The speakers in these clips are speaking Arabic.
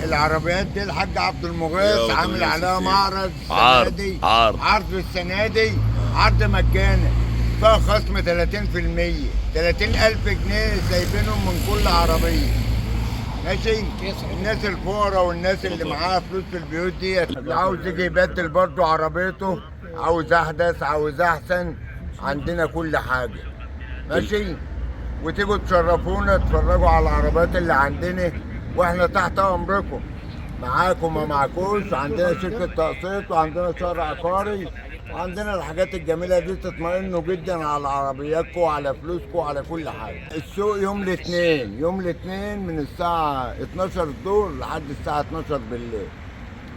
العربيات دي الحاج عبد المغيث عامل عليها معرض السنه دي، عرض السنه دي عرض مجاني فيها خصم 30%، 30,000 جنيه سايبينهم من كل عربيه. ماشي. الناس الفقراء والناس اللي معاها فلوس في البيوت دي اللي عاوز يجي يبدل برضه عربيته، عاوز احدث عاوز احسن، عندنا كل حاجه. ماشي. وتيجوا تشرفونا تتفرجوا على العربيات اللي عندنا، واحنا تحت امركم، معاكم ما معكوش. عندنا شركه تقسيط وعندنا شهر عقاري وعندنا الحاجات الجميله دي، تطمئنوا جدا على عربياتكم وعلى فلوسكم وعلى كل حاجه. السوق يوم الاثنين، يوم الاثنين من الساعه 12 الظهر لحد الساعه 12 بالليل،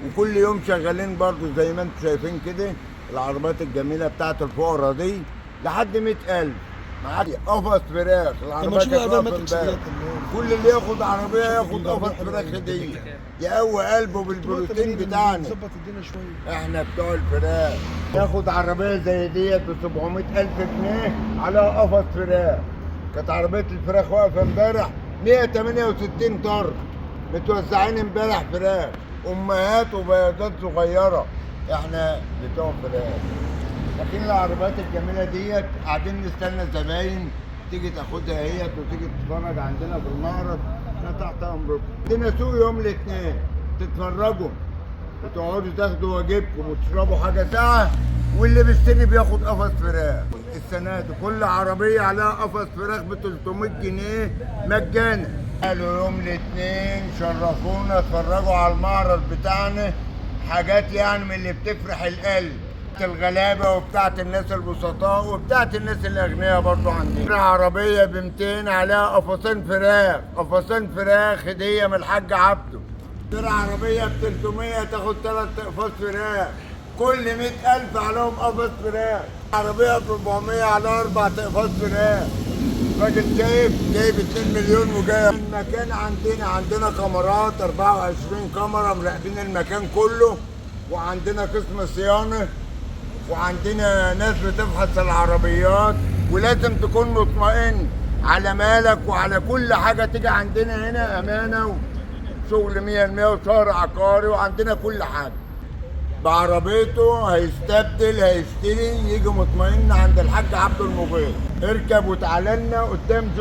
وكل يوم شغالين برضو زي ما انتم شايفين كده. العربيات الجميله بتاعت الفقراء دي لحد 100,000 معايا. قفص فراخ، العربيات كلها كل اللي ياخد عربيه ياخد قفص فراخ هديه، يقوي قلبه بالبروتين بتاعنا. احنا بتوع الفراخ. ياخد عربيه زي ديت ب 700,000 جنيه على قفص فراخ. كانت عربيه الفراخ واقفه امبارح 168 طر متوزعين امبارح فراخ، امهات وبياضات صغيره. احنا بتوع فراخ. لكن العربيات الجميله ديت قاعدين نستنى زباين تيجي تاخدها هيت وتيجي تتفرج عندنا في المعرض. احنا تحت امركم. عندنا سوق يوم الاثنين، تتفرجوا وتقعدوا تاخدوا واجبكم وتشربوا حاجه ساعه، واللي بيشتري بياخد قفص فراخ. السنه دي كل عربيه عليها قفص فراخ ب 300 جنيه مجانا. قالوا يوم الاثنين شرفونا اتفرجوا على المعرض بتاعنا، حاجات يعني من اللي بتفرح القلب، الغلابه وبتاعت الناس البسطاء وبتاعت الناس الاغنياء. برضو عندنا عربيه ب 200 عليها قفصين فراخ، قفصين فراخ هديه من الحاج عبده. ترى عربيه ب 300 تاخد 3 اقفاص فراخ، كل 100,000 عليهم قفص فراخ. عربيه ب 400 عليها 4 اقفاص فراخ. راجل جايب 2 مليون وجاي. المكان عندنا كاميرات 24 كاميرا مراقبين المكان كله، وعندنا قسم صيانه، وعندنا ناس بتفحص العربيات. ولازم تكون مطمئن على مالك وعلى كل حاجه تيجي عندنا هنا امانه وشغل 100% وشهر عقاري، وعندنا كل حاجه. بعربيته هيستبدل هيشتري يجي مطمئن عند الحاج عبد المغيث. اركب وتعالى لنا قدام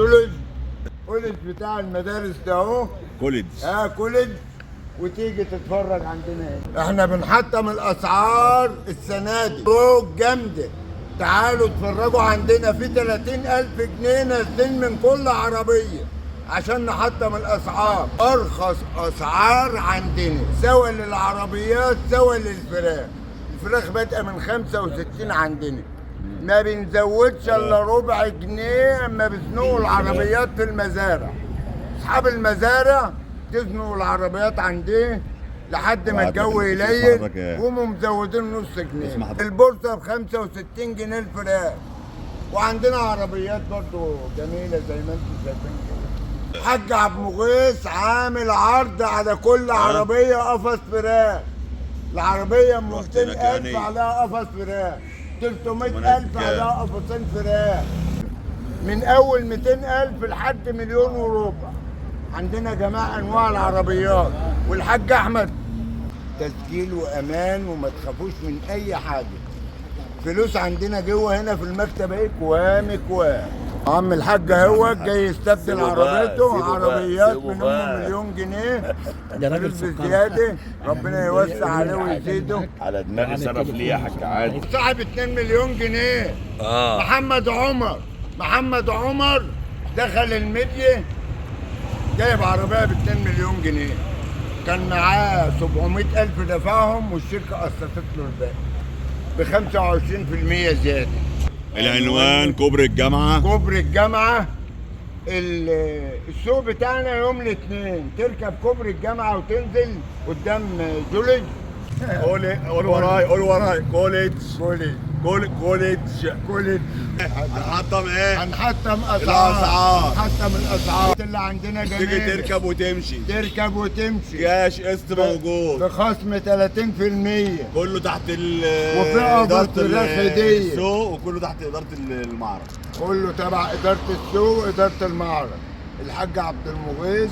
كوليدج بتاع المدارس ده اهو. كوليدج كوليدج، وتيجي تتفرج عندنا هنا. احنا بنحطم الاسعار السنه دي فوق جامده. تعالوا اتفرجوا عندنا في 30,000 جنيه نازلين من كل عربيه عشان نحطم الاسعار. ارخص اسعار عندنا سواء للعربيات سواء للفراخ. الفراخ بادئه من 65 عندنا، ما بنزودش الا ربع جنيه. اما بيزنقوا العربيات في المزارع، اصحاب المزارع تزنقوا العربيات عنديه لحد ما الجو يليل، قوموا مزودين نص جنيه. البورصه ب 65 جنيه الفراخ. وعندنا عربيات برضو جميله زي ما انتم شايفين كده. الحاج عبد المغيث عامل عرض على كل عربيه قفص فراخ. العربيه ب 200,000 عليها قفص فراخ، 300,000 عليها قفصين فراخ، من اول 200,000 لحد 1,400,000. عندنا جميع انواع العربيات. والحاج احمد تسجيل وامان، وما تخافوش من اي حاجه. فلوس عندنا جوه هنا في المكتب ايه كوام. عم الحاج هو جاي يستبدل عربيته، عربيات من 1,000,000 جنيه فلوس بزياده. ربنا يوسع عليه ويزيده. على دماغي صرف ليه يا حاج عادي. صاحب 2 مليون جنيه. محمد عمر دخل الميديا جايب عربيه ب 2 مليون جنيه، كان معاه 700,000 دفعهم والشركه قسطت له الباقي ب 25% زياده. العنوان كوبري الجامعه. السوق بتاعنا يوم الاثنين، تركب كوبري الجامعه وتنزل قدام جولج. قول وراي كوليدج. هنحطم ايه؟ هنحطم الاسعار اللي عندنا جميل. تيجي تركب وتمشي. كاش قسط موجود بخصم 30%. كله تحت وفي اداره هديه. السوق، وكله تحت اداره المعرض. كله تبع اداره السوق واداره المعرض. الحاج عبد المغيث.